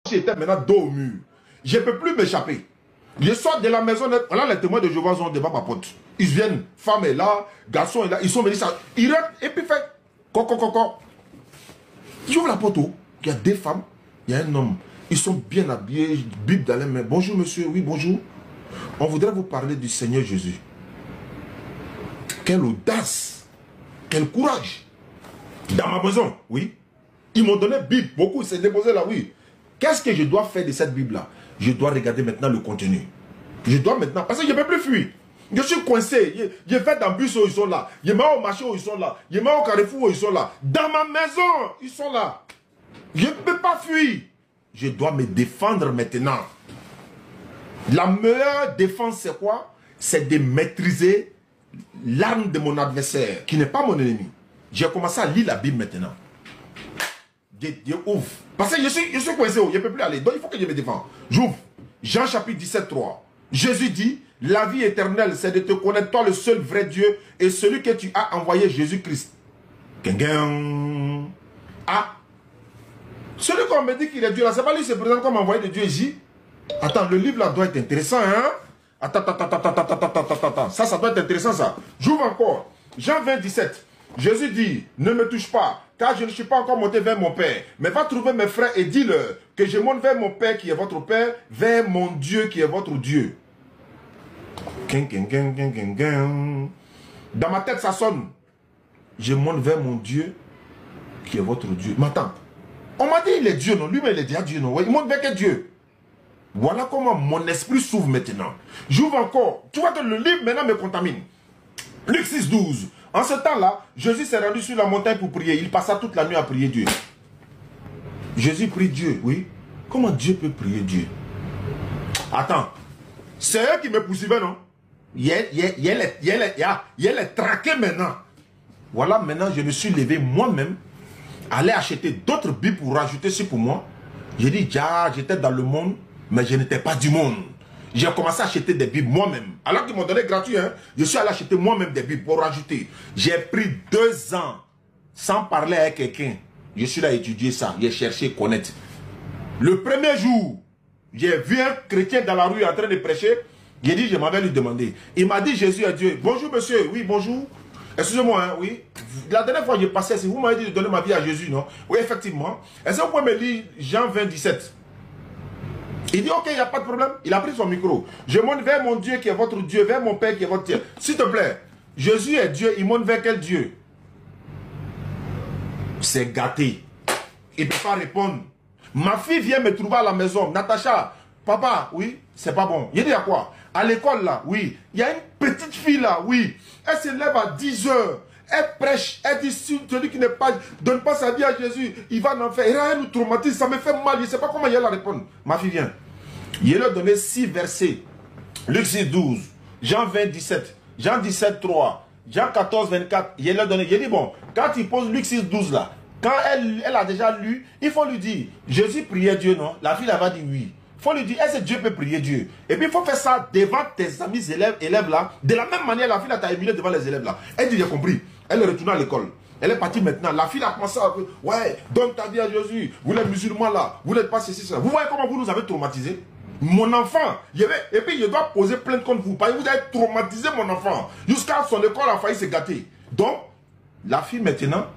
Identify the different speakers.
Speaker 1: J'étais maintenant dos au mur. Je ne peux plus m'échapper. Je sors de la maison, voilà les témoins de Jéhovah sont devant ma porte. Ils viennent, femme est là, garçon est là, ils sont venus, ils rentrent et puis fait coco. J'ouvre la porte, il y a des femmes, il y a un homme. Ils sont bien habillés, Bible dans les mains. Bonjour monsieur, oui bonjour. On voudrait vous parler du Seigneur Jésus. Quelle audace, quel courage. Dans ma maison, oui. Ils m'ont donné Bible, beaucoup s'est déposé là, oui. Qu'est-ce que je dois faire de cette Bible-là? Je dois regarder maintenant le contenu. Je dois maintenant, parce que je ne peux plus fuir. Je suis coincé. Je vais dans le bus où ils sont là. Je vais au marché où ils sont là. Je vais au carrefour où ils sont là. Dans ma maison, ils sont là. Je ne peux pas fuir. Je dois me défendre maintenant. La meilleure défense, c'est quoi? C'est de maîtriser l'arme de mon adversaire, qui n'est pas mon ennemi. J'ai commencé à lire la Bible maintenant. Dieu ouvre. Parce que je suis coincé, je ne peux plus aller. Donc il faut que je me défende. J'ouvre. Jean chapitre 17, 3. Jésus dit, la vie éternelle, c'est de te connaître, toi le seul vrai Dieu, et celui que tu as envoyé, Jésus-Christ. Ah. Celui qu'on me dit qu'il est Dieu là, c'est pas lui qui se présente comme envoyé de Dieu ici. Attends, le livre là doit être intéressant, hein? Attends. Ça doit être intéressant, ça. J'ouvre encore. Jean 20, 17. Jésus dit, ne me touche pas, car je ne suis pas encore monté vers mon Père. Mais va trouver mes frères et dis-leur que je monte vers mon Père qui est votre Père, vers mon Dieu qui est votre Dieu. Dans ma tête, ça sonne. Je monte vers mon Dieu qui est votre Dieu. Mais attends, on m'a dit il est Dieu, non? Lui-même, il est déjà Dieu, non? Il monte vers quel Dieu? Voilà comment mon esprit s'ouvre maintenant. J'ouvre encore. Tu vois que le livre maintenant me contamine. Luc 6, 12. En ce temps-là, Jésus s'est rendu sur la montagne pour prier. Il passa toute la nuit à prier Dieu. Jésus prie Dieu, oui. Comment Dieu peut prier Dieu? Attends. C'est eux qui me poursuivaient, non? Il est traqué maintenant. Voilà, maintenant, je me suis levé moi-même, aller acheter d'autres Bibles pour rajouter ce pour moi. J'ai dit, j'étais dans le monde, mais je n'étais pas du monde. J'ai commencé à acheter des Bibles moi-même. Alors qu'ils m'ont donné gratuit, hein, je suis allé acheter moi-même des Bibles pour rajouter. J'ai pris 2 ans sans parler à quelqu'un. Je suis là à étudier ça. J'ai cherché, connaître. Le premier jour, j'ai vu un chrétien dans la rue en train de prêcher. J'ai dit, je m'avais lui demandé. Il m'a dit, Jésus est Dieu. Bonjour monsieur, oui, bonjour. Excusez-moi, hein, oui. La dernière fois que j'ai passé, vous m'avez dit de donner ma vie à Jésus, non? Oui, effectivement. Est-ce que vous pouvez me lire Jean 20, 17? Il dit, ok, il n'y a pas de problème. Il a pris son micro. Je monte vers mon Dieu qui est votre Dieu, vers mon Père qui est votre Dieu. S'il te plaît, Jésus est Dieu, il monte vers quel Dieu? C'est gâté. Il ne peut pas répondre. Ma fille vient me trouver à la maison. Natacha, papa, oui, c'est pas bon. Il dit à quoi? À l'école là, oui. Il y a une petite fille là, oui. Elle se lève à 10 h. Elle prêche, elle dit, celui qui ne donne pas sa vie à Jésus, il va en enfer. Et là, elle nous traumatise, ça me fait mal, je ne sais pas comment il va répondre. Ma fille vient. Il leur a donné 6 versets. Luc 6, 12, Jean 20, 17, Jean 17, 3, Jean 14, 24. Il leur a donné, il dit, bon, quand il pose Luc 6, 12 là, quand elle a déjà lu, il faut lui dire, Jésus priait Dieu, non? La fille, elle va dire oui. Il faut lui dire, est-ce que Dieu peut prier Dieu? Et puis il faut faire ça devant tes amis élèves là. De la même manière, la fille t'a émulé devant les élèves là. Elle dit, j'ai compris. Elle est retournée à l'école. Elle est partie maintenant. La fille a commencé à dire, ouais, donne ta vie à Jésus. Vous les musulmans là, vous n'êtes pas ceci, ça. Vous voyez comment vous nous avez traumatisés? Mon enfant, et puis je dois poser plainte contre vous. Parce que vous avez traumatisé mon enfant. Jusqu'à son école a failli se gâter. Donc, la fille maintenant,